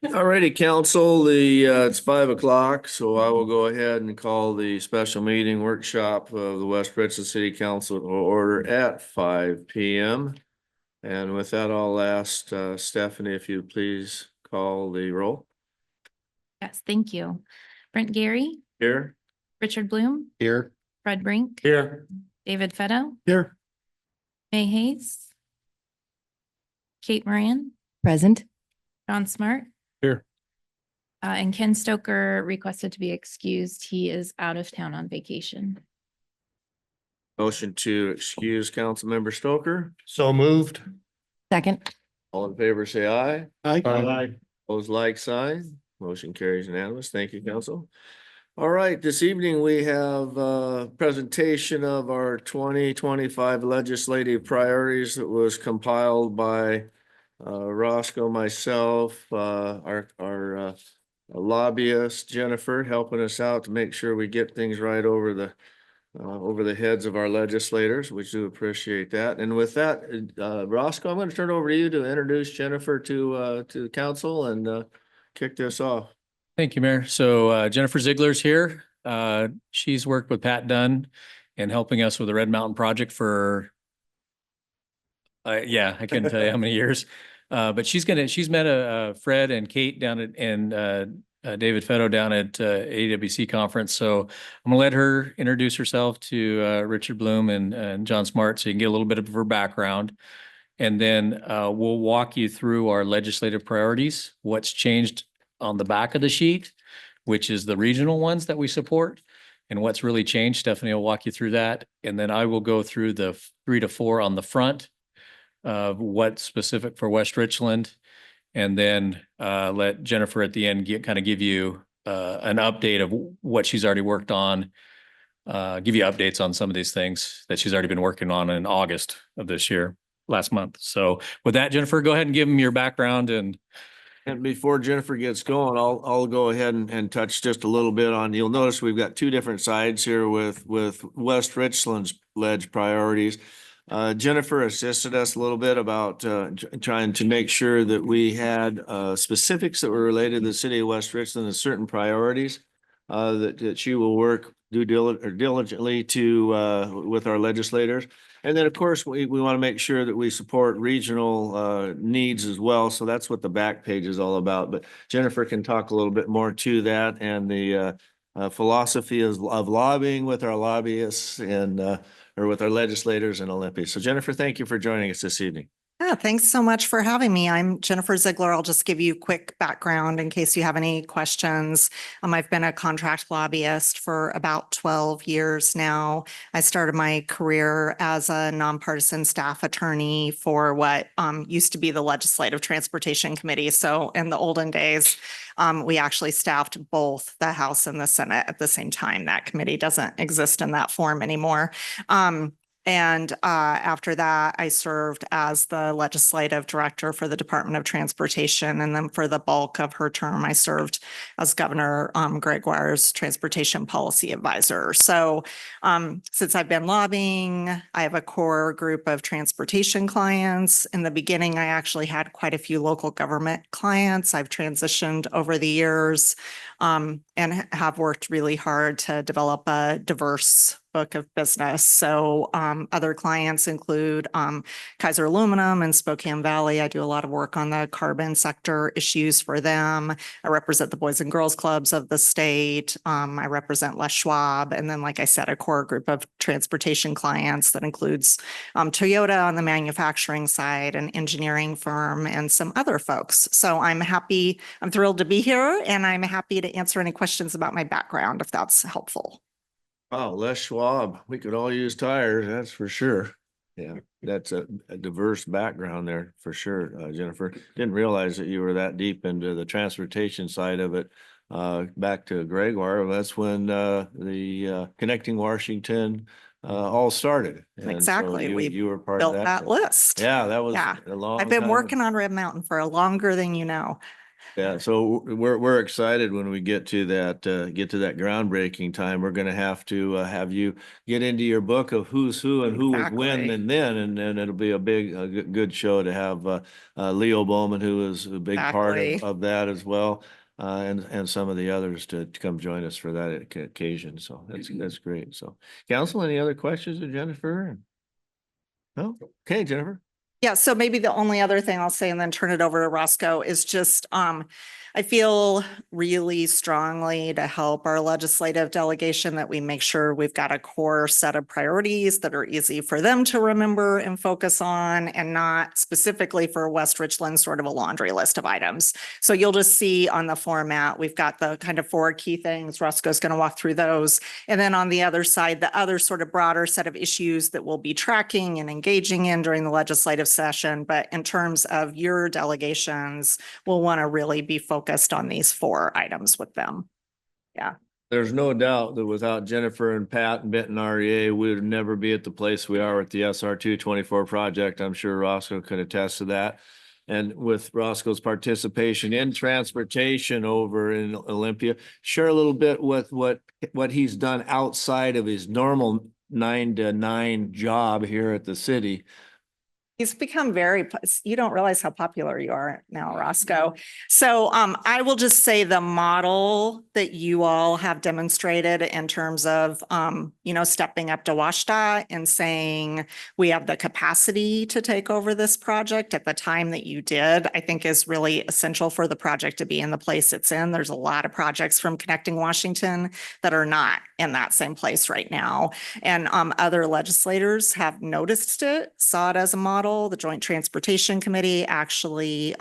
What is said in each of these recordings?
Alrighty, council, it's 5 o'clock, so I will go ahead and call the special meeting workshop of the West Richland City Council to order at 5 p.m. And with that, I'll ask Stephanie if you please call the roll. Yes, thank you. Brent Gary, Here. Richard Bloom, Here. Fred Brink, Here. David Fetto, Here. May Hayes, Kate Moran, Present. John Smart. Here. And Ken Stoker requested to be excused. He is out of town on vacation. Motion to excuse Councilmember Stoker. So moved. Second. All in favor, say aye. Aye. Opposed, like sign. Motion carries unanimous. Thank you, council. All right, this evening we have a presentation of our 2025 legislative priorities that was compiled by Roscoe, myself, our lobbyist Jennifer, helping us out to make sure we get things right over the heads of our legislators. We do appreciate that. And with that, Roscoe, I'm going to turn it over to you to introduce Jennifer to the council and kick this off. Thank you, Mayor. So Jennifer Ziegler's here. She's worked with Pat Dunn and helping us with the Red Mountain Project for, I couldn't tell you how many years. But she's met Fred and Kate down at, and David Fetto down at AWC conference. So I'm gonna let her introduce herself to Richard Bloom and John Smart so you can get a little bit of her background. And then we'll walk you through our legislative priorities, what's changed on the back of the sheet, which is the regional ones that we support, and what's really changed. Stephanie will walk you through that. And then I will go through the 3 to 4 on the front of what's specific for West Richland. And then let Jennifer at the end give you an update of what she's already worked on, give you updates on some of these things that she's already been working on in August of this year, last month. So with that, Jennifer, go ahead and give them your background. And before Jennifer gets going, I'll go ahead and touch just a little bit on, you'll notice we've got two different sides here with West Richland's ledge priorities. Jennifer assisted us a little bit about trying to make sure that we had specifics that were related to the city of West Richland and certain priorities that she will work diligently to with our legislators. And then, of course, we want to make sure that we support regional needs as well. So that's what the back page is all about. But Jennifer can talk a little bit more to that and the philosophy of lobbying with our lobbyists and or with our legislators in Olympia. So Jennifer, thank you for joining us this evening. Yeah, thanks so much for having me. I'm Jennifer Ziegler. I'll just give you a quick background in case you have any questions. I've been a contract lobbyist for about 12 years now. I started my career as a nonpartisan staff attorney for what used to be the Legislative Transportation Committee. So in the olden days, we actually staffed both the House and the Senate at the same time. That committee doesn't exist in that form anymore. And after that, I served as the legislative director for the Department of Transportation. And then for the bulk of her term, I served as Governor Gregoire's transportation policy advisor. So since I've been lobbying, I have a core group of transportation clients. In the beginning, I actually had quite a few local government clients. I've transitioned over the years and have worked really hard to develop a diverse book of business. So other clients include Kaiser Aluminum and Spokane Valley. I do a lot of work on the carbon sector issues for them. I represent the Boys and Girls Clubs of the state. I represent Les Schwab. And then, like I said, a core group of transportation clients that includes Toyota on the manufacturing side, an engineering firm, and some other folks. So I'm thrilled to be here, and I'm happy to answer any questions about my background if that's helpful. Wow, Les Schwab, we could all use tires, that's for sure. Yeah, that's a diverse background there for sure, Jennifer. Didn't realize that you were that deep into the transportation side of it. Back to Gregoire, that's when the Connecting Washington all started. And exactly. So you were part built of that list. Yeah, that was Yeah. a long I've been time. working on Red Mountain for longer than you know. Yeah, so we're excited when we get to that groundbreaking time. We're gonna have to have you get into your book of who's who and who was when Exactly. and then, and then it'll be a good show to have Leo Bowman, who is a big part Exactly. of that as well, and some of the others to come join us for that occasion. So that's great. So, council, any other questions of Jennifer? No? Okay, Jennifer. Yeah, so maybe the only other thing I'll say and then turn it over to Roscoe is just, I feel really strongly to help our legislative delegation that we make sure we've got a core set of priorities that are easy for them to remember and focus on, and not specifically for West Richland sort of a laundry list of items. So you'll just see on the format, we've got the kind of 4 key things. Roscoe's going to walk through those. And then on the other side, the other sort of broader set of issues that we'll be tracking and engaging in during the legislative session. But in terms of your delegations, we'll want to really be focused on these 4 items with them. Yeah. There's no doubt that without Jennifer and Pat and Benton REA, we would never be at the place we are with the SR 224 project. I'm sure Roscoe could attest to that. And with Roscoe's participation in transportation over in Olympia, share a little bit with what he's done outside of his normal 9 to 9 job here at the city. He's become you don't realize how popular you are now, Roscoe. So I will just say the model that you all have demonstrated in terms of, stepping up to WashDOT and saying we have the capacity to take over this project at the time that you did, I think is really essential for the project to be in the place it's in. There's a lot of projects from Connecting Washington that are not in that same place right now. And other legislators have noticed it, saw it as a model. The Joint Transportation Committee actually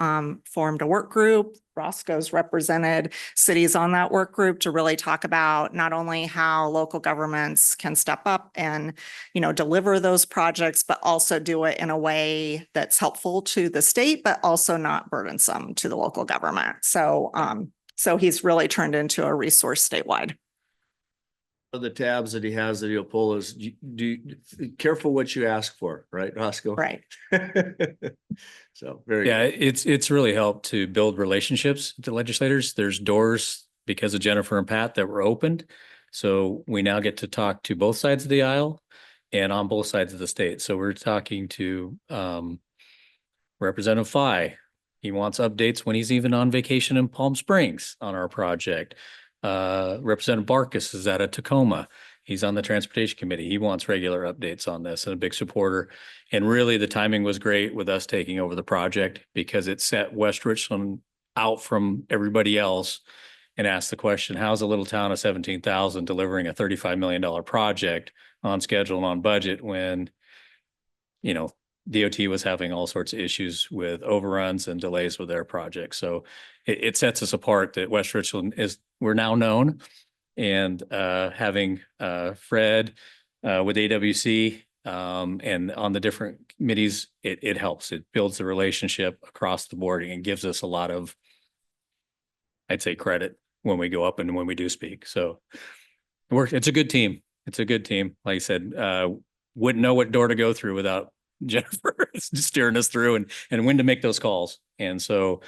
formed a work group. Roscoe's represented cities on that work group to really talk about not only how local governments can step up and, deliver those projects, but also do it in a way that's helpful to the state, but also not burdensome to the local government. So, so he's really turned into a resource statewide. Of the tabs that he has that he'll pull is careful what you ask for, right, Roscoe? Right. So very Yeah, good. it's really helped to build relationships with the legislators. There's doors because of Jennifer and Pat that were opened. So we now get to talk to both sides of the aisle and on both sides of the state. So we're talking to Representative Fye. He wants updates when he's even on vacation in Palm Springs on our project. Representative Barkus is out of Tacoma. He's on the Transportation Committee. He wants regular updates on this and a big supporter. And really the timing was great with us taking over the project because it set West Richland out from everybody else and asked the question, how's a little town of 17,000 delivering a $35 million project on schedule and on budget when, DOT was having all sorts of issues with overruns and delays with their project. So it sets us apart that West Richland we're now known, and having Fred with AWC and on the different committees, it helps. It builds the relationship across the board and gives us a lot of, I'd say, credit when we go up and when we do speak. So it's a good team. It's a good team. Like I said, wouldn't know what door to go through without Jennifer steering us through and when to make those calls. And so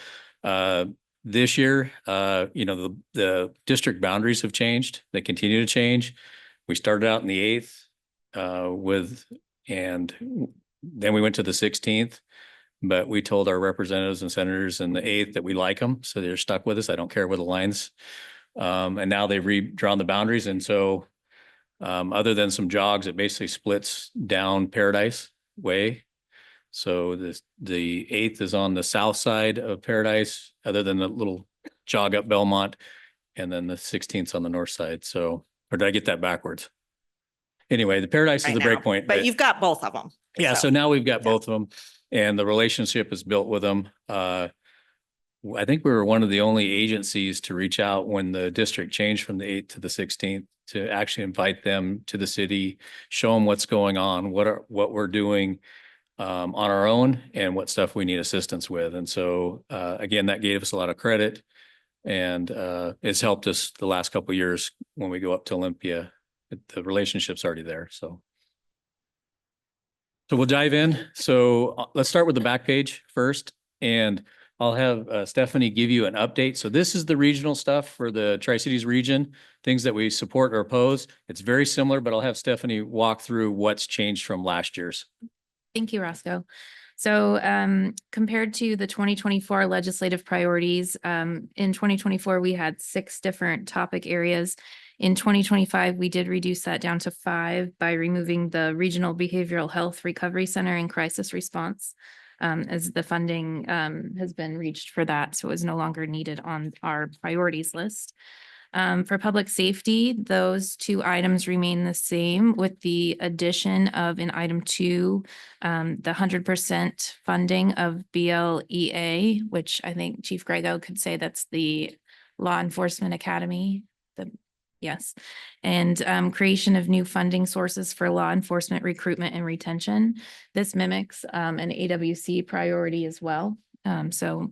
this year, the district boundaries have changed. They continue to change. We started out in the 8th and then we went to the 16th, but we told our representatives and senators in the 8th that we like them. So they're stuck with us. I don't care where the lines. And now they've redrawn the boundaries. And so other than some jogs, it basically splits down Paradise Way. So the 8th is on the south side of Paradise, other than the little jog up Belmont, and then the 16th on the north side. So, or did I get that backwards? Anyway, the Paradise is the break point. But you've got both of them. Yeah, so now we've got both of them, and the relationship is built with them. I think we were one of the only agencies to reach out when the district changed from the 8th to the 16th to actually invite them to the city, show them what's going on, what we're doing on our own, and what stuff we need assistance with. And so again, that gave us a lot of credit, and it's helped us the last couple of years when we go up to Olympia. The relationship's already there. So we'll dive in. So let's start with the back page first. And I'll have Stephanie give you an update. So this is the regional stuff for the Tri-Cities region, things that we support or oppose. It's very similar, but I'll have Stephanie walk through what's changed from last year's. Thank you, Roscoe. So compared to the 2024 legislative priorities, in 2024, we had 6 different topic areas. In 2025, we did reduce that down to 5 by removing the Regional Behavioral Health Recovery Center and Crisis Response, as the funding has been reached for that, so it was no longer needed on our priorities list. For public safety, those 2 items remain the same with the addition of in item 2, the 100% funding of BLEA, which I think Chief Grego could say that's the Law Enforcement Academy. Yes, and creation of new funding sources for law enforcement recruitment and retention. This mimics an AWC priority as well. So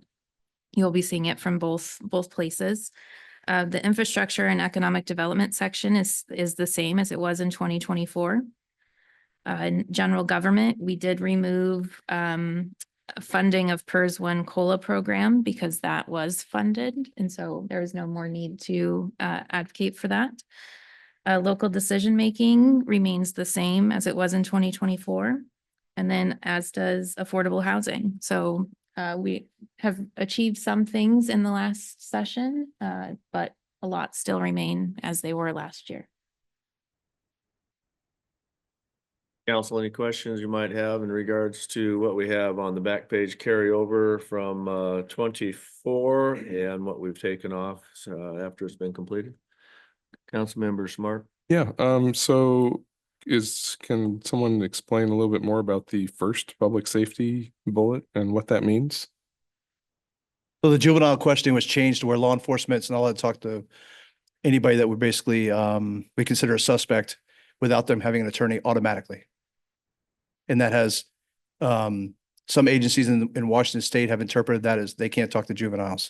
you'll be seeing it from both places. The infrastructure and economic development section is the same as it was in 2024. In general government, we did remove funding of PERS 1 COLA program because that was funded. And so there is no more need to advocate for that. Local decision-making remains the same as it was in 2024. And then as does affordable housing. So we have achieved some things in the last session, but a lot still remain as they were last year. Council, any questions you might have in regards to what we have on the back page carryover from 24 and what we've taken off after it's been completed? Councilmember Smart. Yeah, so can someone explain a little bit more about the first public safety bullet and what that means? So the juvenile questioning was changed to where law enforcement and all that talk to anybody that would basically we consider a suspect without them having an attorney automatically. And that has some agencies in Washington State have interpreted that as they can't talk to juveniles.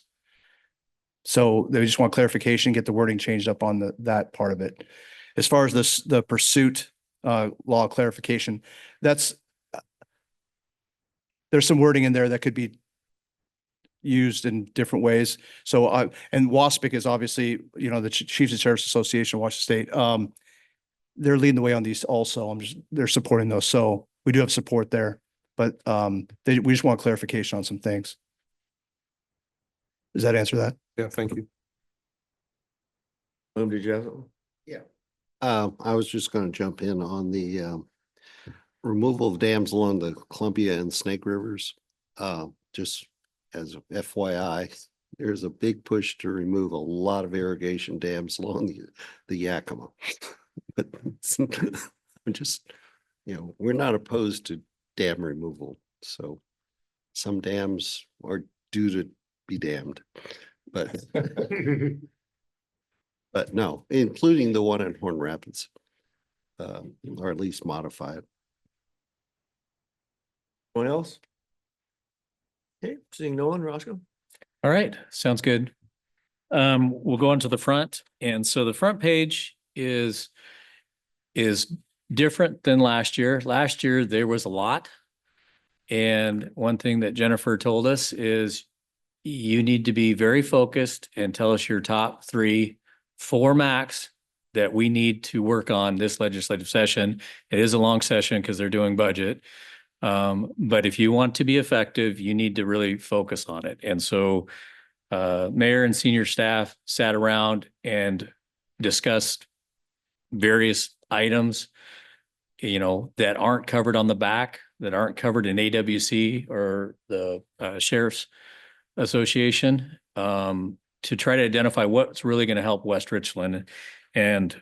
So they just want clarification, get the wording changed up on that part of it. As far as the pursuit law clarification, there's some wording in there that could be used in different ways. So and WASPIC is obviously, the Chiefs of Sheriffs Association of Washington State. They're leading the way on these also. They're supporting those. So we do have support there, but we just want clarification on some things. Does that answer that? Yeah, thank you. Did you have something? I was just going to jump in on the removal of dams along the Columbia and Snake Rivers. Just as FYI, there's a big push to remove a lot of irrigation dams along the Yakima. But I'm just, we're not opposed to dam removal. So some dams are due to be damned, but but no, including the one in Horn Rapids, or at least modified. Anyone else? Okay, seeing no one, Roscoe? All right, sounds good. We'll go on to the front. And so the front page is different than last year. Last year, there was a lot. And one thing that Jennifer told us is you need to be very focused and tell us your top 3, 4 max that we need to work on this legislative session. It is a long session because they're doing budget. But if you want to be effective, you need to really focus on it. And so mayor and senior staff sat around and discussed various items, that aren't covered on the back, that aren't covered in AWC or the Sheriff's Association, to try to identify what's really going to help West Richland. And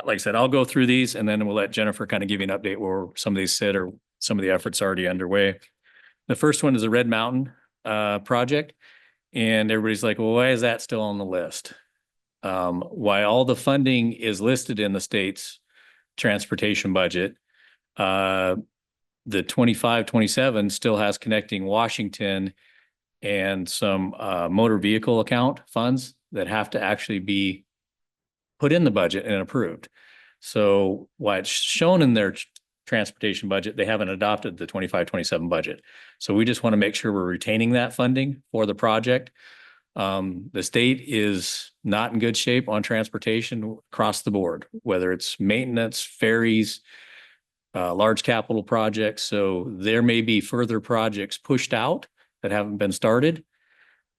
like I said, I'll go through these and then we'll let Jennifer kind of give you an update where some of these sit or some of the efforts already underway. The first one is the Red Mountain project. And everybody's like, well, why is that still on the list? Why all the funding is listed in the state's transportation budget, the 25-27 still has Connecting Washington and some motor vehicle account funds that have to actually be put in the budget and approved. So why it's shown in their transportation budget. They haven't adopted the 25-27 budget. So we just want to make sure we're retaining that funding for the project. The state is not in good shape on transportation across the board, whether it's maintenance, ferries, large capital projects. So there may be further projects pushed out that haven't been started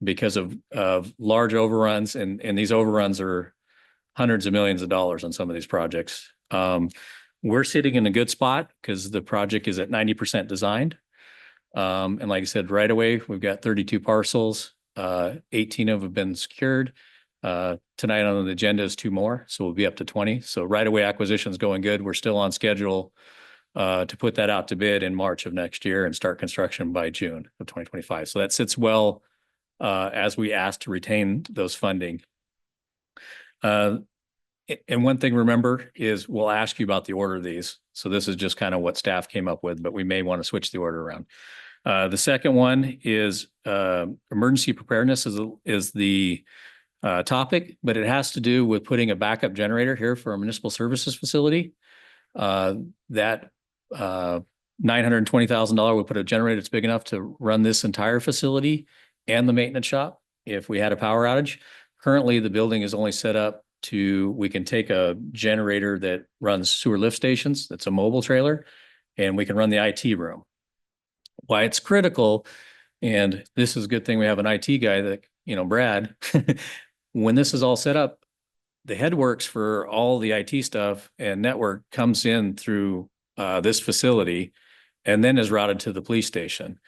because of large overruns, and these overruns are hundreds of millions of dollars on some of these projects. We're sitting in a good spot because the project is at 90% designed. And like I said, right away, we've got 32 parcels, 18 of them have been secured. Tonight on the agenda is 2 more, so we'll be up to 20. So right away acquisition is going good. We're still on schedule to put that out to bid in March of next year and start construction by June of 2025. So that sits well as we ask to retain those funding. And one thing, remember, is we'll ask you about the order of these. So this is just kind of what staff came up with, but we may want to switch the order around. The second one is emergency preparedness is the topic, but it has to do with putting a backup generator here for a municipal services facility. That $920,000 would put a generator that's big enough to run this entire facility and the maintenance shop if we had a power outage. Currently, the building is only set up we can take a generator that runs sewer lift stations, that's a mobile trailer, and we can run the IT room. Why it's critical, and this is a good thing we have an IT guy that, Brad, when this is all set up, the headworks for all the IT stuff and network comes in through this facility and then is routed to the police station.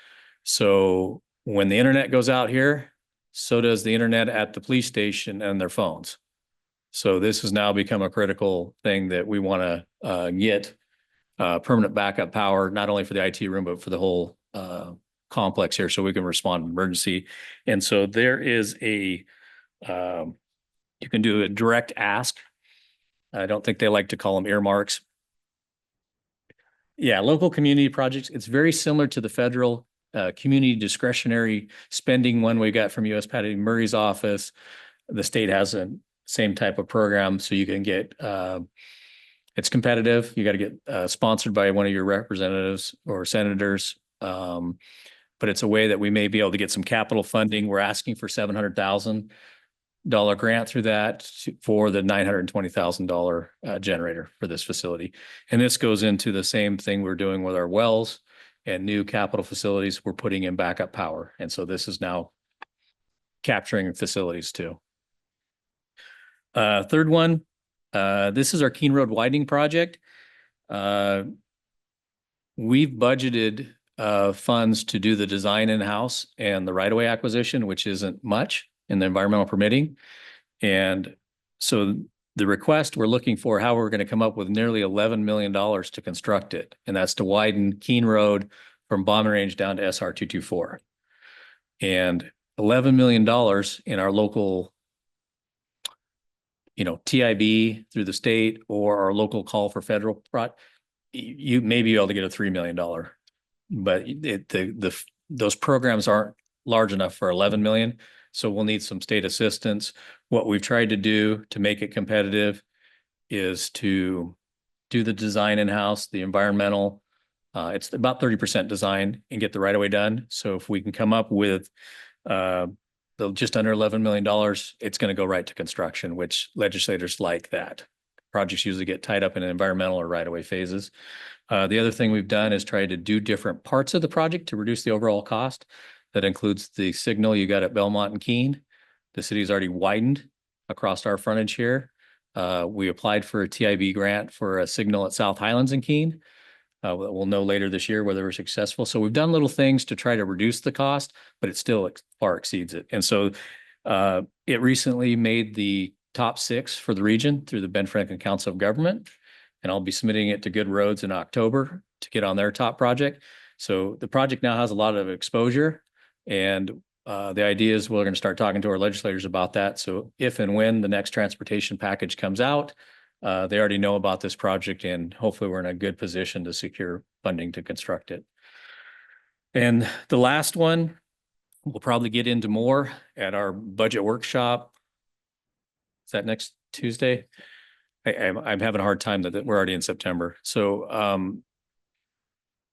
So when the internet goes out here, so does the internet at the police station and their phones. So this has now become a critical thing that we want to get permanent backup power, not only for the IT room, but for the whole complex here, so we can respond to emergency. And so there is you can do a direct ask. I don't think they like to call them earmarks. Yeah, local community projects. It's very similar to the federal community discretionary spending one we got from U.S. Patty Murray's office. The state has a same type of program, so you can get it's competitive. You got to get sponsored by one of your representatives or senators, but it's a way that we may be able to get some capital funding. We're asking for $700,000 grant through that for the $920,000 generator for this facility, and this goes into the same thing we're doing with our wells and new capital facilities. We're putting in backup power, and so this is now capturing facilities too. Third one, this is our Keene Road widening project. We've budgeted funds to do the design in-house and the right-of-way acquisition, which isn't much in the environmental permitting. And so the request we're looking for, how we're going to come up with nearly $11 million to construct it. And that's to widen Keene Road from Bombing Range down to SR 224. And $11 million in our local TIB through the state or our local call for federal, you may be able to get a $3 million, but those programs aren't large enough for 11 million. So we'll need some state assistance. What we've tried to do to make it competitive is to do the design in-house, the environmental, it's about 30% design and get the right of way done. So if we can come up with, just under $11 million, it's going to go right to construction, which legislators like that. Projects usually get tied up in environmental or right-of-way phases. The other thing we've done is try to do different parts of the project to reduce the overall cost. That includes the signal you got at Belmont and Keene. The city's already widened across our frontage here. We applied for a TIB grant for a signal at South Highlands and Keene. We'll know later this year whether we're successful. So we've done little things to try to reduce the cost, but it still far exceeds it. And so it recently made the top 6 for the region through the Ben Franklin Council of Government. And I'll be submitting it to Good Roads in October to get on their top project. So the project now has a lot of exposure. And the idea is we're going to start talking to our legislators about that. So if and when the next transportation package comes out, they already know about this project, and hopefully we're in a good position to secure funding to construct it. And the last one, we'll probably get into more at our budget workshop. Is that next Tuesday? I'm having a hard time that we're already in September. So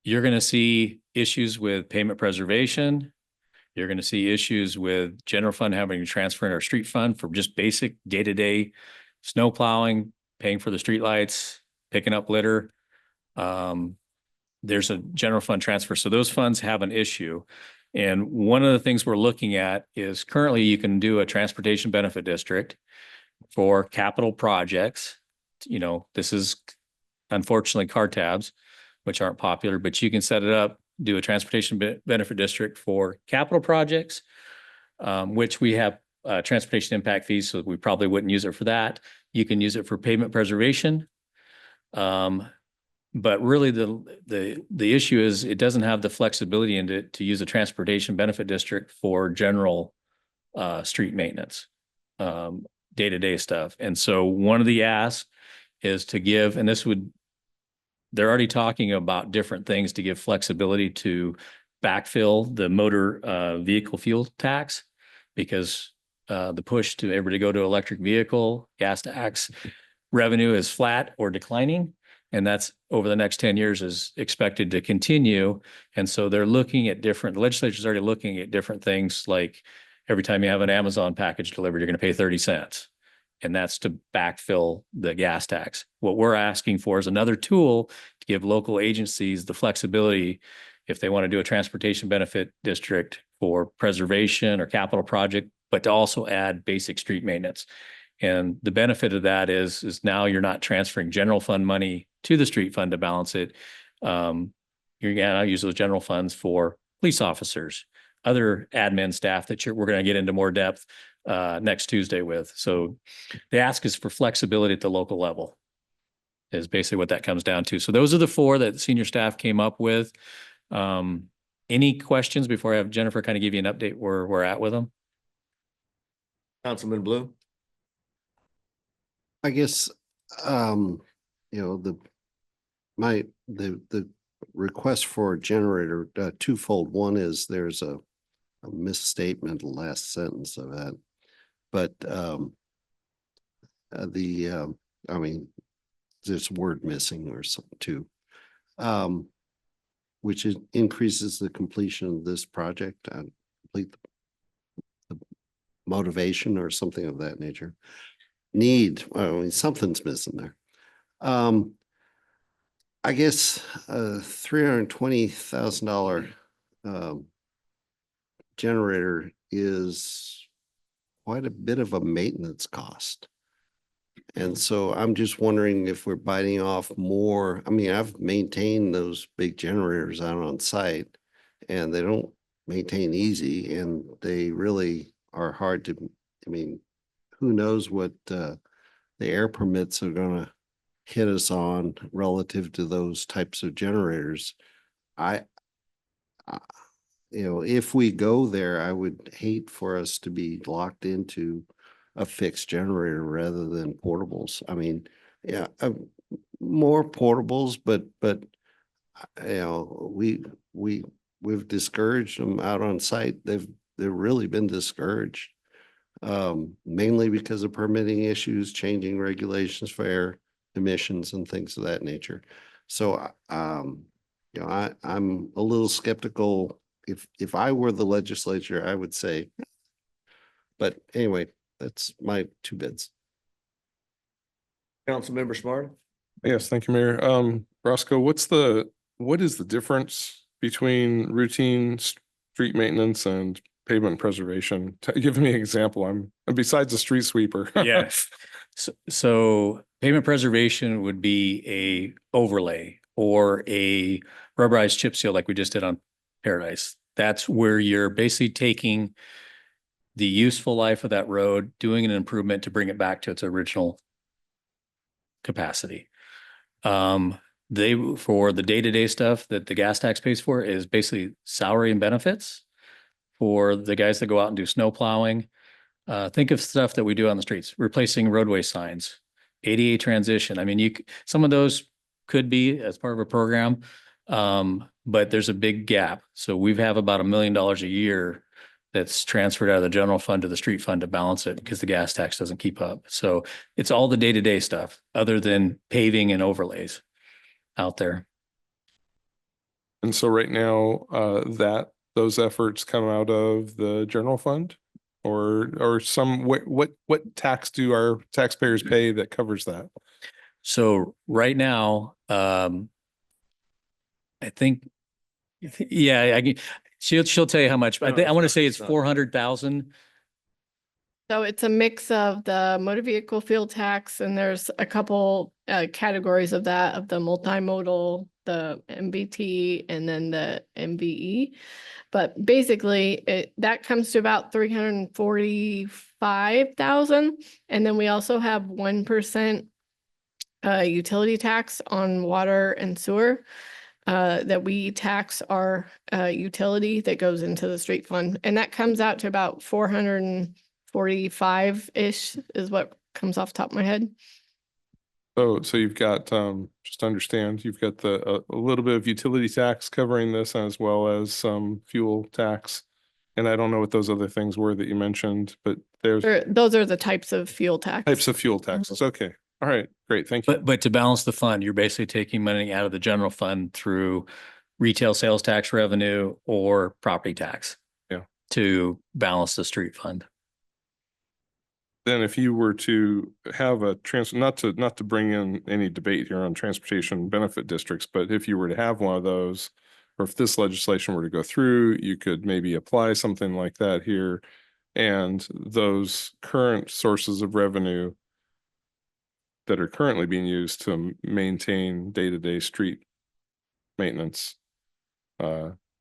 you're going to see issues with payment preservation. You're going to see issues with general fund having to transfer in our street fund for just basic day-to-day snow plowing, paying for the streetlights, picking up litter. There's a general fund transfer. So those funds have an issue. And one of the things we're looking at is currently you can do a transportation benefit district for capital projects. You know, this is unfortunately car tabs, which aren't popular, but you can set it up, do a transportation benefit district for capital projects, which we have transportation impact fees, so we probably wouldn't use it for that. You can use it for pavement preservation. But really the issue is it doesn't have the flexibility in it to use a transportation benefit district for general street maintenance, day-to-day stuff. And so one of the asks is to give, and they're already talking about different things to give flexibility to backfill the motor vehicle fuel tax, because the push to everybody go to electric vehicle, gas tax revenue is flat or declining. And that's over the next 10 years is expected to continue. And so they're looking at the legislature's already looking at different things, like every time you have an Amazon package delivered, you're going to pay 30 cents. And that's to backfill the gas tax. What we're asking for is another tool to give local agencies the flexibility if they want to do a transportation benefit district for preservation or capital project, but to also add basic street maintenance. And the benefit of that is now you're not transferring general fund money to the street fund to balance it. You're going to use those general funds for police officers, other admin staff that we're going to get into more depth next Tuesday with. So the ask is for flexibility at the local level is basically what that comes down to. So those are the four that senior staff came up with. Any questions before I have Jennifer kind of give you an update where we're at with them? Councilman Blue? I guess, you know, the request for a generator, twofold. One is there's a misstatement, the last sentence of that. But I mean, there's a word missing or something too. Which increases the completion of this project and complete the motivation or something of that nature. I mean, something's missing there. I guess $320,000 generator is quite a bit of a maintenance cost. And so I'm just wondering if we're biting off more. I mean, I've maintained those big generators out on site and they don't maintain easy and they really are hard to, I mean, who knows what the air permits are gonna hit us on relative to those types of generators. You know, if we go there, I would hate for us to be locked into a fixed generator rather than portables. I mean, yeah, more portables, but you know, we've discouraged them out on site. They've really been discouraged. Mainly because of permitting issues, changing regulations for air emissions and things of that nature. So, you know, I'm a little skeptical. If I were the legislature, I would say, but anyway, that's my 2 bits. Councilmember Smart? Yes, thank you, Mayor. Roscoe, what is the difference between routine street maintenance and pavement preservation? Give me an example. I'm besides a street sweeper. Yeah. So pavement preservation would be a overlay or a rubberized chip seal like we just did on Paradise. That's where you're basically taking the useful life of that road, doing an improvement to bring it back to its original capacity. For the day-to-day stuff that the gas tax pays for is basically salary and benefits for the guys that go out and do snow plowing. Think of stuff that we do on the streets, replacing roadway signs, ADA transition. I mean, some of those could be as part of a program, but there's a big gap. So we have about $1 million a year that's transferred out of the general fund to the street fund to balance it because the gas tax doesn't keep up. So it's all the day-to-day stuff other than paving and overlays out there. And so right now, those efforts come out of the general fund? Or what tax do our taxpayers pay that covers that? So right now, I think, yeah, she'll tell you how much, but I want to say it's 400,000. So it's a mix of the motor vehicle fuel tax, and there's a couple categories of that, of the multimodal, the MBT, and then the MVE. But basically, that comes to about 345,000. And then we also have 1% utility tax on water and sewer. That we tax our utility that goes into the street fund, and that comes out to about 445-ish is what comes off the top of my head. So you've got, just to understand, you've got a little bit of utility tax covering this as well as some fuel tax. And I don't know what those other things were that you mentioned, but there's Those are the types of fuel tax. types of fuel taxes. Okay. All right, great. Thank you. But to balance the fund, you're basically taking money out of the general fund through retail sales tax revenue or property tax. Yeah. To balance the street fund. Then if you were to have not to bring in any debate here on transportation benefit districts, but if you were to have one of those, or if this legislation were to go through, you could maybe apply something like that here. And those current sources of revenue that are currently being used to maintain day-to-day street maintenance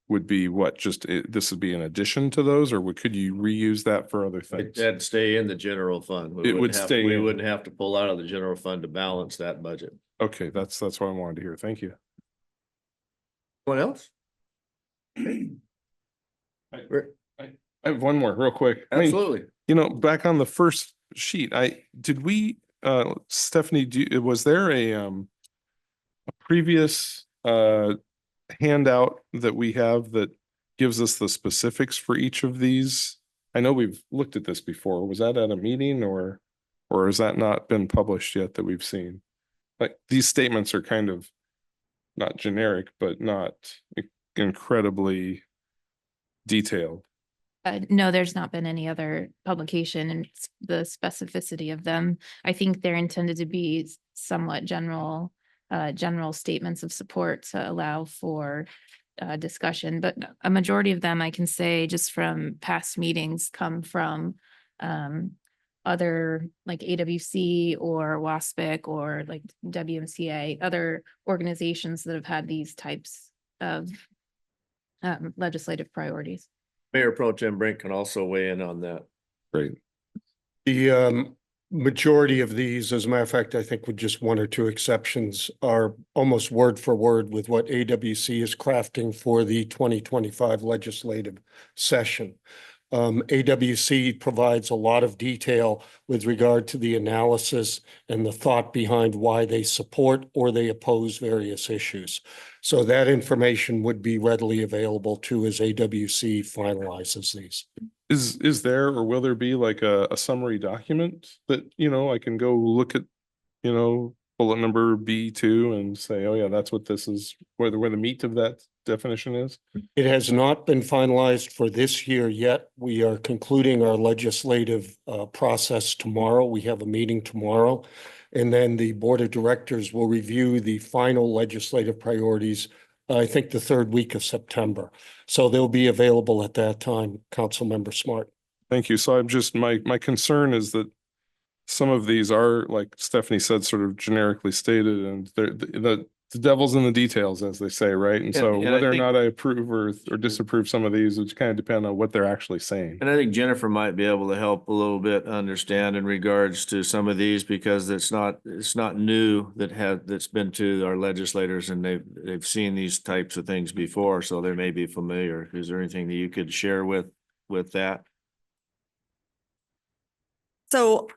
would be what, this would be in addition to those, or could you reuse that for other things? That'd stay in the general fund. We It would wouldn't have- stay We in. wouldn't have to pull out of the general fund to balance that budget. Okay, that's what I wanted to hear. Thank you. What else? I have one more real quick. I mean, Absolutely. back on the first sheet, Stephanie, was there a previous handout that we have that gives us the specifics for each of these? I know we've looked at this before. Was that at a meeting or has that not been published yet that we've seen? Like, these statements are kind of not generic, but not incredibly detailed. No, there's not been any other publication, and the specificity of them, I think they're intended to be somewhat general statements of support to allow for discussion, but a majority of them, I can say just from past meetings, come from other like AWC or WASPIC or like WMCA, other organizations that have had these types of legislative priorities. Mayor Pro Tem Brink can also weigh in on that. Great. The majority of these, as a matter of fact, I think with just one or two exceptions, are almost word for word with what AWC is crafting for the 2025 legislative session. AWC provides a lot of detail with regard to the analysis and the thought behind why they support or they oppose various issues. So that information would be readily available too as AWC finalizes these. Is there or will there be like a summary document that, I can go look at, bullet number B2 and say, oh yeah, that's what this is, where the meat of that definition is? It has not been finalized for this year yet. We are concluding our legislative process tomorrow. We have a meeting tomorrow. And then the Board of Directors will review the final legislative priorities, I think the third week of September. So they'll be available at that time, Councilmember Smart. Thank you. So I'm just, my concern is that some of these are, like Stephanie said, sort of generically stated, and the devil's in the details, as they say, right? And so and I whether or think- not I approve or disapprove some of these, which kind of depend on what they're actually saying. And I think Jennifer might be able to help a little bit understand in regards to some of these, because it's not new that's been to our legislators, and they've seen these types of things before, so they may be familiar. Is there anything that you could share with that? So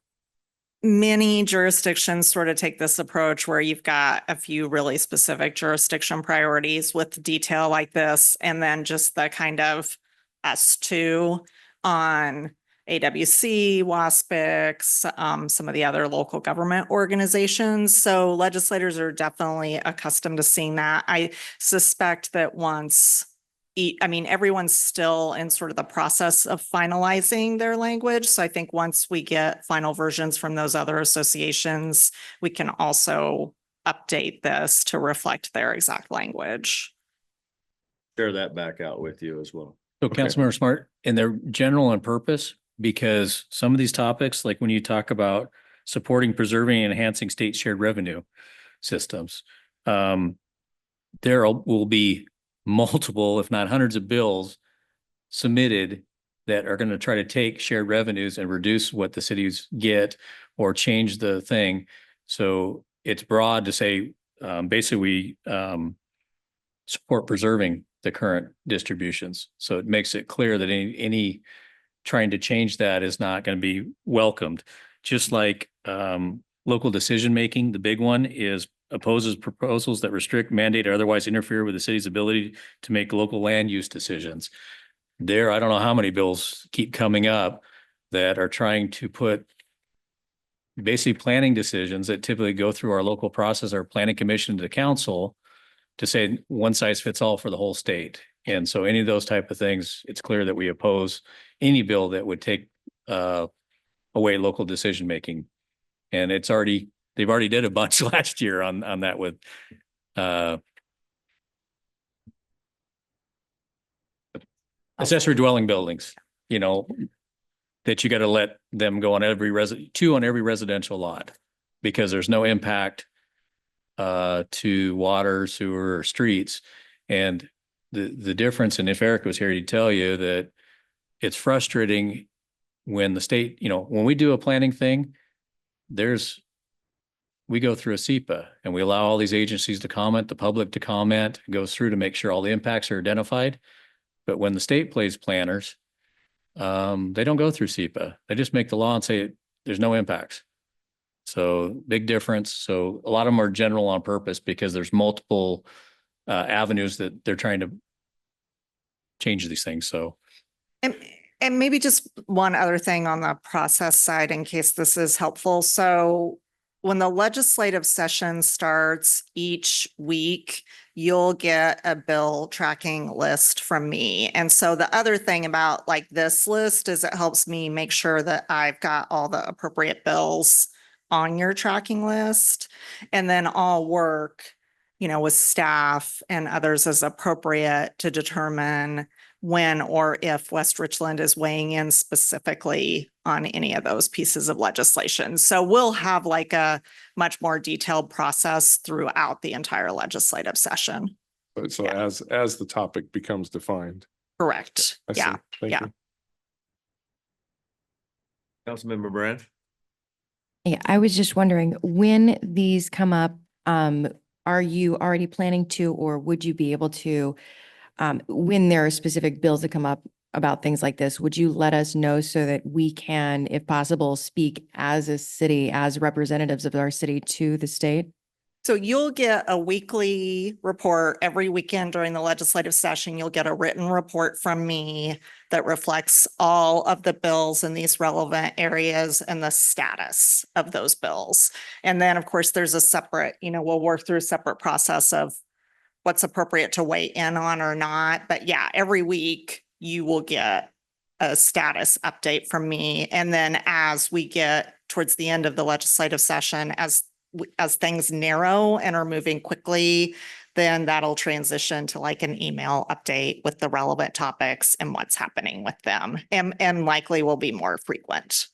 many jurisdictions sort of take this approach where you've got a few really specific jurisdiction priorities with detail like this, and then just the kind of S2 on AWC, WASPIX, some of the other local government organizations. So legislators are definitely accustomed to seeing that. I suspect that once I mean, everyone's still in sort of the process of finalizing their language. So I think once we get final versions from those other associations, we can also update this to reflect their exact language. Share that back out with you as well. So Okay. Councilmember Smart, and they're general on purpose, because some of these topics, like when you talk about supporting, preserving, and enhancing state shared revenue systems, there will be multiple, if not hundreds of bills submitted that are going to try to take shared revenues and reduce what the cities get or change the thing. So it's broad to say, basically, support preserving the current distributions. So it makes it clear that any trying to change that is not going to be welcomed. Just like local decision-making, the big one is opposes proposals that restrict, mandate, or otherwise interfere with the city's ability to make local land use decisions. There, I don't know how many bills keep coming up that are trying to put basically planning decisions that typically go through our local process, our planning commission to the council, to say one size fits all for the whole state. And so any of those type of things, it's clear that we oppose any bill that would take away local decision-making. And they've already did a bunch last year on that with accessory dwelling buildings, that you got to let them go on every residential lot, because there's no impact to water, sewer, or streets. And the difference, and if Eric was here, he'd tell you that it's frustrating when the state, when we do a planning thing, we go through a SEPA and we allow all these agencies to comment, the public to comment, it goes through to make sure all the impacts are identified. But when the state plays planners, they don't go through SEPA. They just make the law and say there's no impacts. So big difference. So a lot of them are general on purpose because there's multiple avenues that they're trying to change these things. So. And maybe just one other thing on the process side, in case this is helpful. So when the legislative session starts each week, you'll get a bill tracking list from me. And so the other thing about like this list is it helps me make sure that I've got all the appropriate bills on your tracking list. And then I'll work, with staff and others as appropriate to determine when or if West Richland is weighing in specifically on any of those pieces of legislation. So we'll have like a much more detailed process throughout the entire legislative session. So Yeah. as the topic becomes defined. Correct. I see. Yeah. Thank Yeah. you. Councilmember Brand? Yeah, I was just wondering, when these come up, are you already planning to, or would you be able to, when there are specific bills that come up about things like this, would you let us know so that we can, if possible, speak as a city, as representatives of our city to the state? So you'll get a weekly report every weekend during the legislative session. You'll get a written report from me that reflects all of the bills in these relevant areas and the status of those bills. And then, of course, there's a separate, we'll work through a separate process of what's appropriate to weigh in on or not. But yeah, every week you will get a status update from me. And then as we get towards the end of the legislative session, as things narrow and are moving quickly, then that'll transition to like an email update with the relevant topics and what's happening with them, and likely will be more frequent.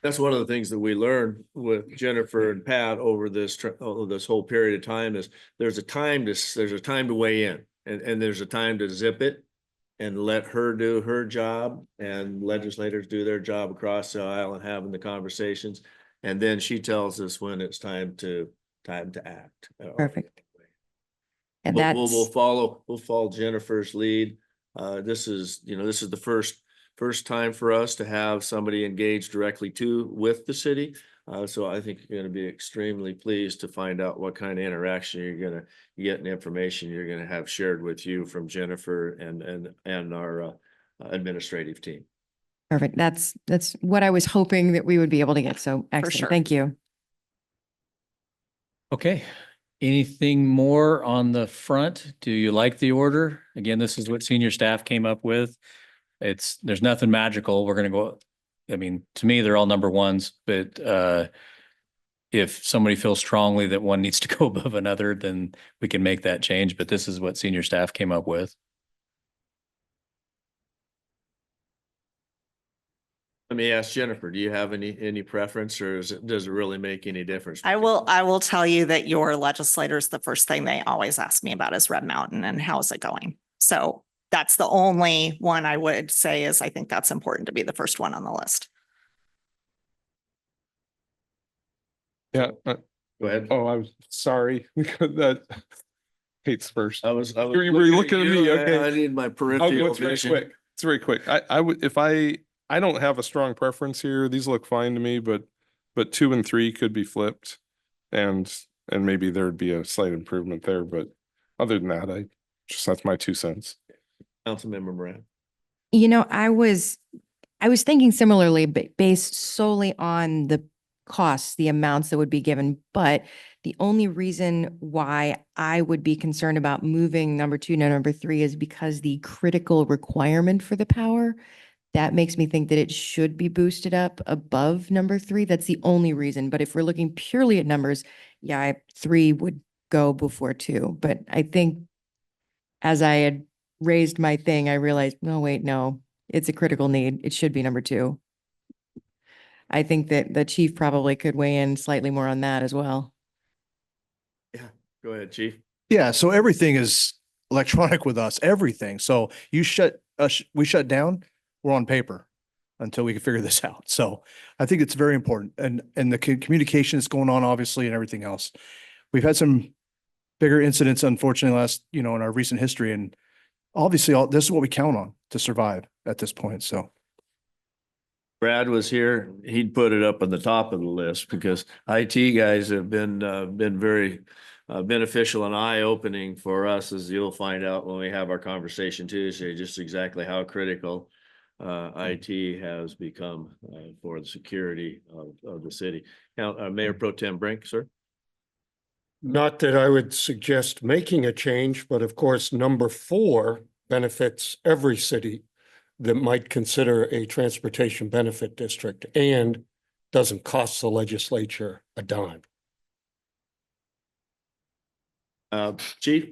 That's one of the things that we learned with Jennifer and Pat over this whole period of time is there's a time to weigh in, and there's a time to zip it and let her do her job and legislators do their job across the aisle and having the conversations. And then she tells us when it's time to act. Perfect. And We'll that's, follow Jennifer's lead. This is the first time for us to have somebody engaged directly with the city. So I think you're going to be extremely pleased to find out what kind of interaction you're going to get and information you're going to have shared with you from Jennifer and our administrative team. Perfect. That's what I was hoping that we would be able to get. So excellent. sure. Thank you. Okay. Anything more on the front? Do you like the order? Again, this is what senior staff came up with. There's nothing magical. We're gonna go, I mean, to me, they're all number ones, but if somebody feels strongly that one needs to go above another, then we can make that change. But this is what senior staff came up with. Let me ask Jennifer, do you have any preference, or does it really make any difference? I will tell you that your legislators, the first thing they always ask me about is Red Mountain and how's it going? So that's the only one I would say is I think that's important to be the first one on the list. Yeah. Go ahead. Oh, I'm sorry. That Kate's first. I was. Were you looking at me? Okay. I need my I'll peripheral go, it's very vision. quick. It's very quick. I would, if I don't have a strong preference here. These look fine to me, but 2 and 3 could be flipped. And maybe there'd be a slight improvement there, but other than that, that's my 2 cents. Councilmember Moran. You know, I was thinking similarly, but based solely on the costs, the amounts that would be given. But the only reason why I would be concerned about moving number 2 to number 3 is because the critical requirement for the power, that makes me think that it should be boosted up above number 3. That's the only reason. But if we're looking purely at numbers, yeah, 3 would go before 2. But I think as I had raised my thing, I realized, no, wait, no, it's a critical need. It should be number 2. I think that the chief probably could weigh in slightly more on that as well. Yeah, go ahead, Chief. Yeah, so everything is electronic with us, everything. So we shut down, we're on paper until we can figure this out. So I think it's very important. And the communication is going on, obviously, and everything else. We've had some bigger incidents, unfortunately, in our recent history. And obviously, this is what we count on to survive at this point. So Brad was here, he'd put it up on the top of the list because IT guys have been very beneficial and eye-opening for us, as you'll find out when we have our conversation Tuesday, just exactly how critical IT has become for the security of the city. Now, Mayor Pro Tem Brink, sir. Not that I would suggest making a change, but of course, number 4 benefits every city that might consider a transportation benefit district and doesn't cost the legislature a dime. Chief?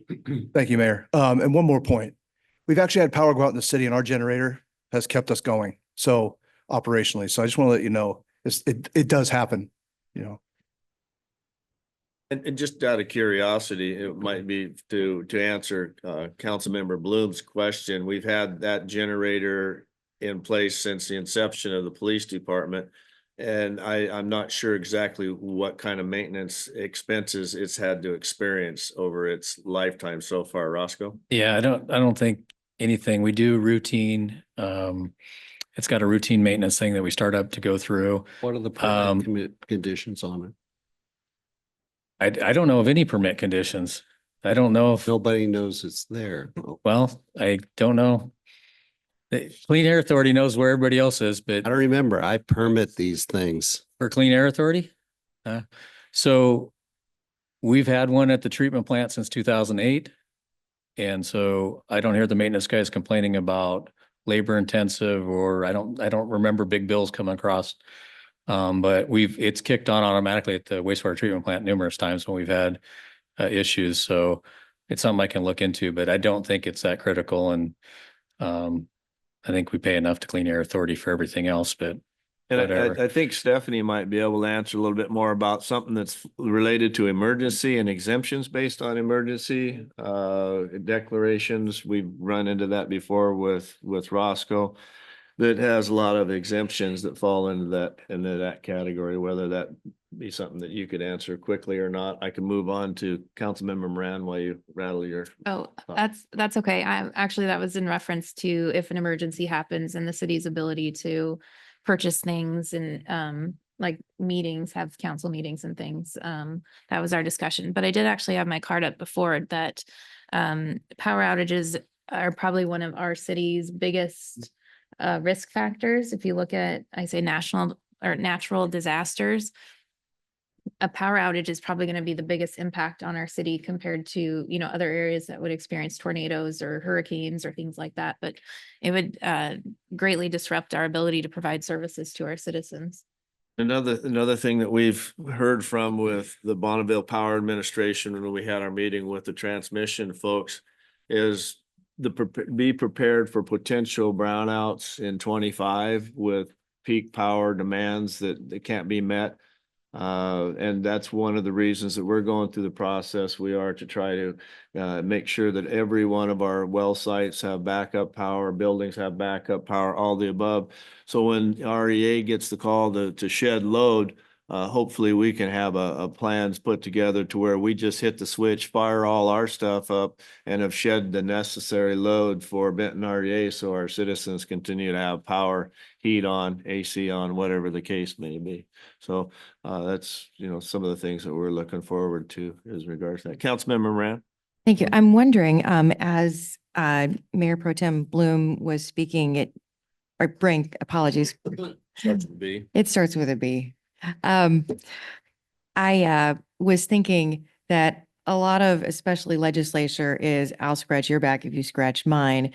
thank you, Mayor. And one more point. We've actually had power go out in the city and our generator has kept us going. So operationally. So I just want to let you know, it does happen, And just out of curiosity, it might be to answer Councilmember Bloom's question. We've had that generator in place since the inception of the police department. And I'm not sure exactly what kind of maintenance expenses it's had to experience over its lifetime so far. Roscoe? Yeah, I don't think anything. We do routine. It's got a routine maintenance thing that we start up to go through. What are the permit conditions on it? I don't know of any permit conditions. I don't know if, Nobody knows it's there. well, I don't know. The Clean Air Authority knows where everybody else is, but I don't remember. I permit these things. for Clean Air Authority? So we've had one at the treatment plant since 2008. And so I don't hear the maintenance guys complaining about labor intensive, or I don't remember big bills coming across. But it's kicked on automatically at the wastewater treatment plant numerous times when we've had issues. So it's something I can look into, but I don't think it's that critical. And I think we pay enough to Clean Air Authority for everything else, but And whatever. I think Stephanie might be able to answer a little bit more about something that's related to emergency and exemptions based on emergency declarations. We've run into that before with Roscoe. That has a lot of exemptions that fall into that category, whether that be something that you could answer quickly or not. I can move on to Councilmember Moran while you rattle your. Oh, that's okay. That was in reference to if an emergency happens and the city's ability to purchase things and like meetings, have council meetings and things. That was our discussion, but I did actually have my card up before that. Power outages are probably one of our city's biggest risk factors. If you look at, I say national or natural disasters, a power outage is probably going to be the biggest impact on our city compared to, you know, other areas that would experience tornadoes or hurricanes or things like that. But it would greatly disrupt our ability to provide services to our citizens. Another thing that we've heard from with the Bonneville Power Administration when we had our meeting with the transmission folks is be prepared for potential brownouts in 25 with peak power demands that can't be met. And that's one of the reasons that we're going through the process. We are to try to make sure that every one of our well sites have backup power, buildings have backup power, all the above. So when REA gets the call to shed load, hopefully we can have a plans put together to where we just hit the switch, fire all our stuff up, and have shed the necessary load for Benton REA so our citizens continue to have power, heat on, AC on, whatever the case may be. So that's, you know, some of the things that we're looking forward to as regards to that. Councilmember Moran? Thank you. I'm wondering, as Mayor Pro Tem Bloom was speaking, or Brink, apologies. Starts with B. It starts with a B. I was thinking that a lot of, especially legislature, is I'll scratch your back if you scratch mine.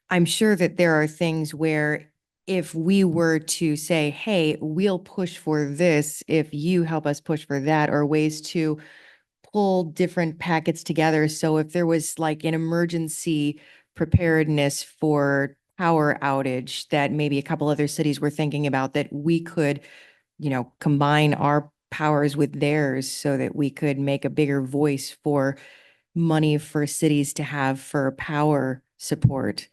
I'm sure that there are things where if we were to say, hey, we'll push for this if you help us push for that, or ways to pull different packets together. So if there was like an emergency preparedness for power outage that maybe a couple other cities were thinking about, that we could, you know, combine our powers with theirs so that we could make a bigger voice for money for cities to have for power support,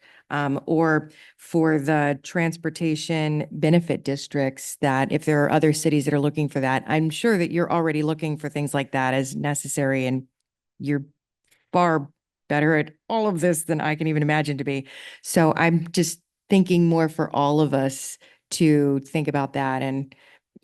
or for the transportation benefit districts, that if there are other cities that are looking for that, I'm sure that you're already looking for things like that as necessary, and you're far better at all of this than I can even imagine to be. So I'm just thinking more for all of us to think about that, and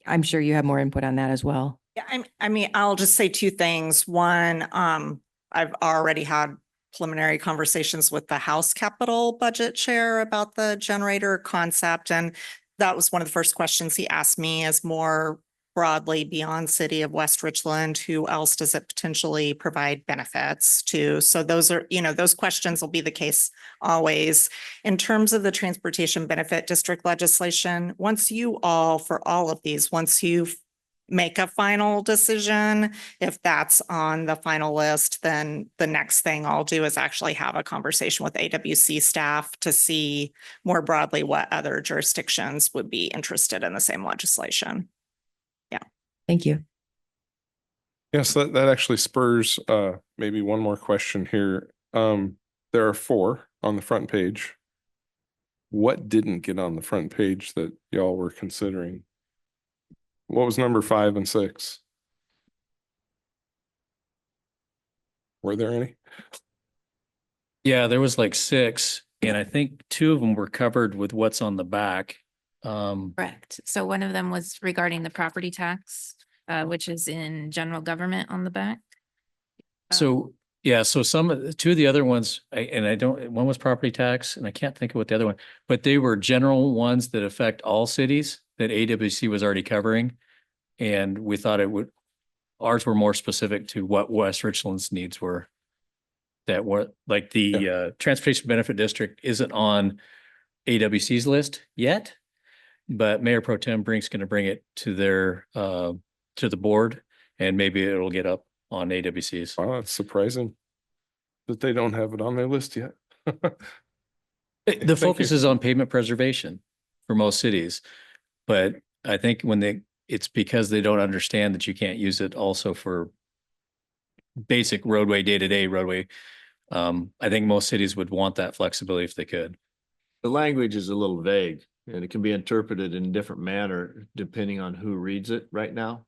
I'm sure you have more input on that as well. Yeah, I mean, I'll just say two things. One, I've already had preliminary conversations with the House Capital Budget Chair about the generator concept. And that was one of the first questions he asked me, is more broadly beyond city of West Richland, who else does it potentially provide benefits to? So those are, you know, those questions will be the case always. In terms of the transportation benefit district legislation, once you all, for all of these, once you make a final decision, if that's on the final list, then the next thing I'll do is actually have a conversation with AWC staff to see more broadly what other jurisdictions would be interested in the same legislation. Thank you. Yes, that actually spurs maybe one more question here. There are 4 on the front page. What didn't get on the front page that y'all were considering? What was number 5 and 6? Were there any? Yeah, there was like 6, and I think 2 of them were covered with what's on the back. Correct. So one of them was regarding the property tax, which is in general government on the back. So, yeah, so 2 of the other ones, one was property tax, and I can't think of what the other one, but they were general ones that affect all cities that AWC was already covering. And we thought ours were more specific to what West Richland's needs were. That were like the Transportation Benefit District isn't on AWC's list yet, but Mayor Pro Tem Brink's going to bring it to to the board, and maybe it'll get up on AWC's. Wow, it's surprising that they don't have it on their list yet. The focus is on pavement preservation for most cities, but I think it's because they don't understand that you can't use it also for basic roadway, day-to-day roadway. I think most cities would want that flexibility if they could. The language is a little vague and it can be interpreted in a different manner depending on who reads it right now.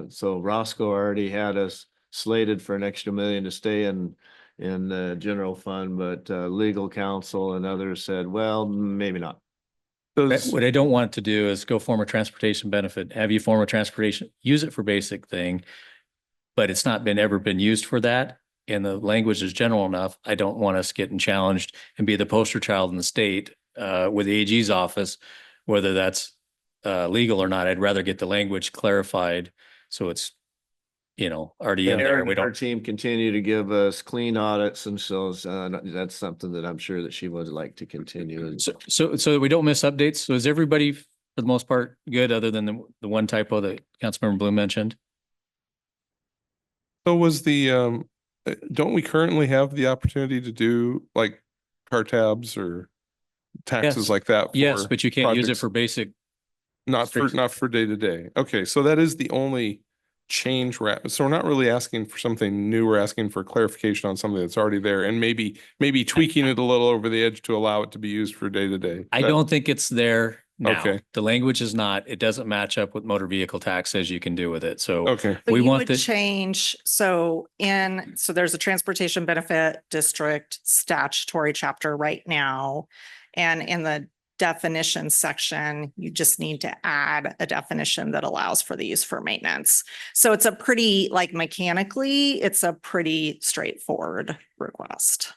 So Roscoe already had us slated for an extra $1 million to stay in the general fund, but legal counsel and others said, well, maybe not. What I don't want to do is go form a transportation benefit, have you form a transportation, use it for basic thing, but it's not ever been used for that. And the language is general enough. I don't want us getting challenged and be the poster child in the state with the AG's office, whether that's legal or not. I'd rather get the language clarified so it's, already in there. Aaron We and her don't, team continue to give us clean audits themselves. That's something that I'm sure that she would like to continue. so that we don't miss updates. So is everybody for the most part good, other than the one typo that Councilmember Bloom mentioned? So was don't we currently have the opportunity to do like car tabs or taxes Yes. like that? Yes, for but you can't use it projects? for basic. Not for day to day. Okay, so that is the only change. So we're not really asking for something new. We're asking for clarification on something that's already there and maybe tweaking it a little over the edge to allow it to be used for day to day. I don't think it's there now. Okay. The language is not, it doesn't match up with motor vehicle tax says you can do with it. So Okay, So we you want would the, change, so there's a transportation benefit district statutory chapter right now. And in the definition section, you just need to add a definition that allows for the use for maintenance. So it's a pretty, like mechanically, it's a pretty straightforward request.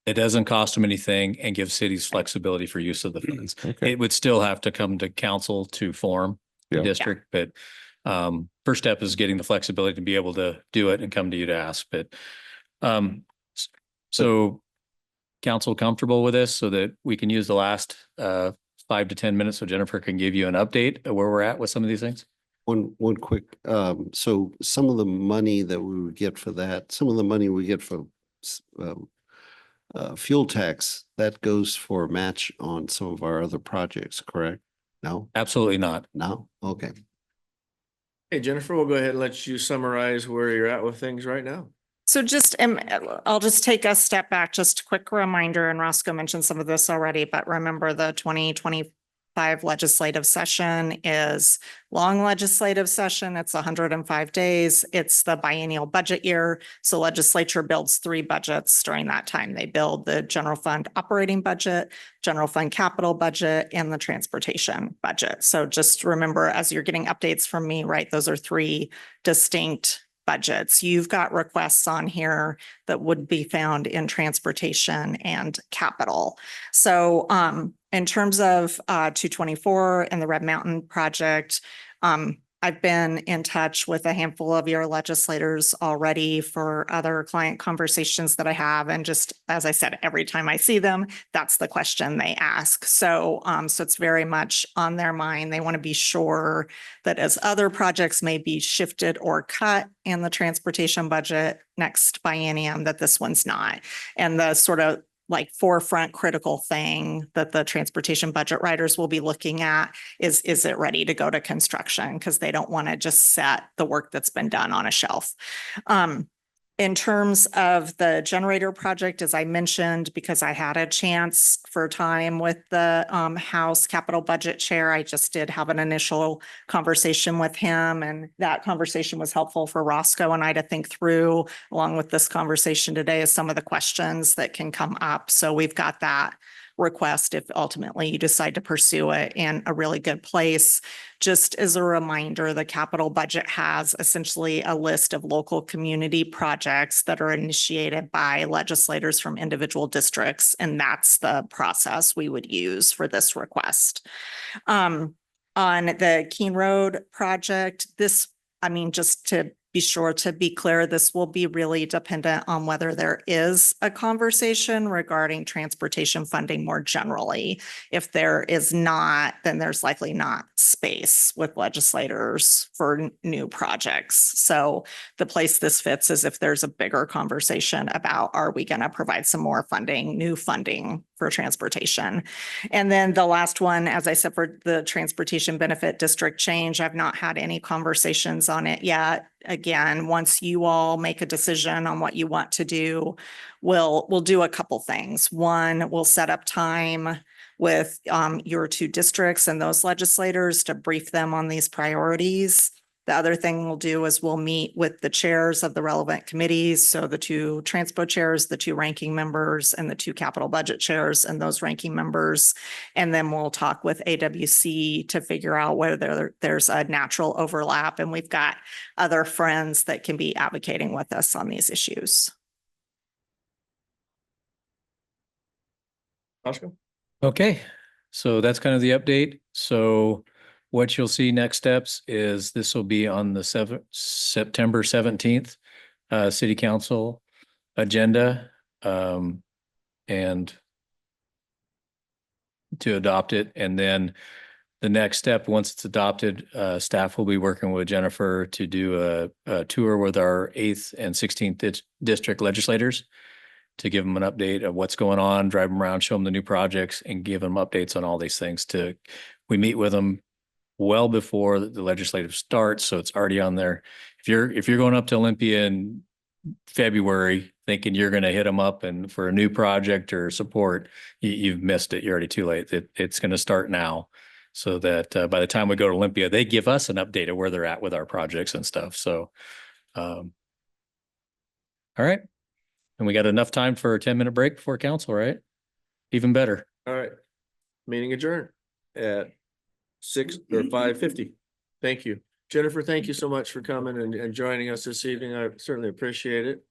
it doesn't cost them anything and gives cities flexibility for use of the funds. okay. It would still have to come to council to form the Yeah. district, but first step is getting the flexibility to be able to do it and come to you to ask. But so council comfortable with this so that we can use the last 5 to 10 minutes so Jennifer can give you an update of where we're at with some of these things? One quick, so some of the money that we would get for that, some of the money we get for fuel tax, that goes for a match on some of our other projects, correct? No? Absolutely not. No? Okay. Hey, Jennifer, we'll go ahead and let you summarize where you're at with things right now. So I'll just take a step back, just a quick reminder, and Roscoe mentioned some of this already, but remember the 2025 legislative session is long legislative session. It's 105 days. It's the biennial budget year. So legislature builds 3 budgets during that time. They build the general fund operating budget, general fund capital budget, and the transportation budget. So just remember, as you're getting updates from me, right, those are 3 distinct budgets. You've got requests on here that would be found in transportation and capital. So in terms of 224 and the Red Mountain project, I've been in touch with a handful of your legislators already for other client conversations that I have. And just as I said, every time I see them, that's the question they ask. So it's very much on their mind. They want to be sure that as other projects may be shifted or cut in the transportation budget next biennium, that this one's not. And the sort of like forefront critical thing that the transportation budget writers will be looking at is it ready to go to construction? Because they don't want to just set the work that's been done on a shelf. In terms of the generator project, as I mentioned, because I had a chance for time with the House Capital Budget Chair, I just did have an initial conversation with him, and that conversation was helpful for Roscoe and I to think through, along with this conversation today, is some of the questions that can come up. So we've got that request if ultimately you decide to pursue it in a really good place. Just as a reminder, the capital budget has essentially a list of local community projects that are initiated by legislators from individual districts, and that's the process we would use for this request. On the Keene Road project, just to be sure to be clear, this will be really dependent on whether there is a conversation regarding transportation funding more generally. If there is not, then there's likely not space with legislators for new projects. So the place this fits is if there's a bigger conversation about, are we going to provide some more funding, new funding for transportation? And then the last one, as I said, for the transportation benefit district change, I've not had any conversations on it yet. Again, once you all make a decision on what you want to do, we'll do a couple things. One, we'll set up time with your 2 districts and those legislators to brief them on these priorities. The other thing we'll do is we'll meet with the chairs of the relevant committees. So the 2 transpo chairs, the 2 ranking members, and the 2 capital budget chairs and those ranking members. And then we'll talk with AWC to figure out whether there's a natural overlap. And we've got other friends that can be advocating with us on these issues. Roscoe? Okay, so that's kind of the update. So what you'll see next steps is this will be on the September 17th city council agenda. And to adopt it. And then the next step, once it's adopted, staff will be working with Jennifer to do a tour with our 8th and 16th district legislators to give them an update of what's going on, drive them around, show them the new projects and give them updates on all these things we meet with them well before the legislative starts. So it's already on there. If you're going up to Olympia in February thinking you're going to hit them up and for a new project or support, you've missed it. You're already too late. It's going to start now so that by the time we go to Olympia, they give us an update of where they're at with our projects and stuff. So, all right. And we got enough time for a 10-minute break before council, right? Even better. All right. Meeting adjourned at 5:50. Thank you. Jennifer, thank you so much for coming and joining us this evening. I certainly appreciate it.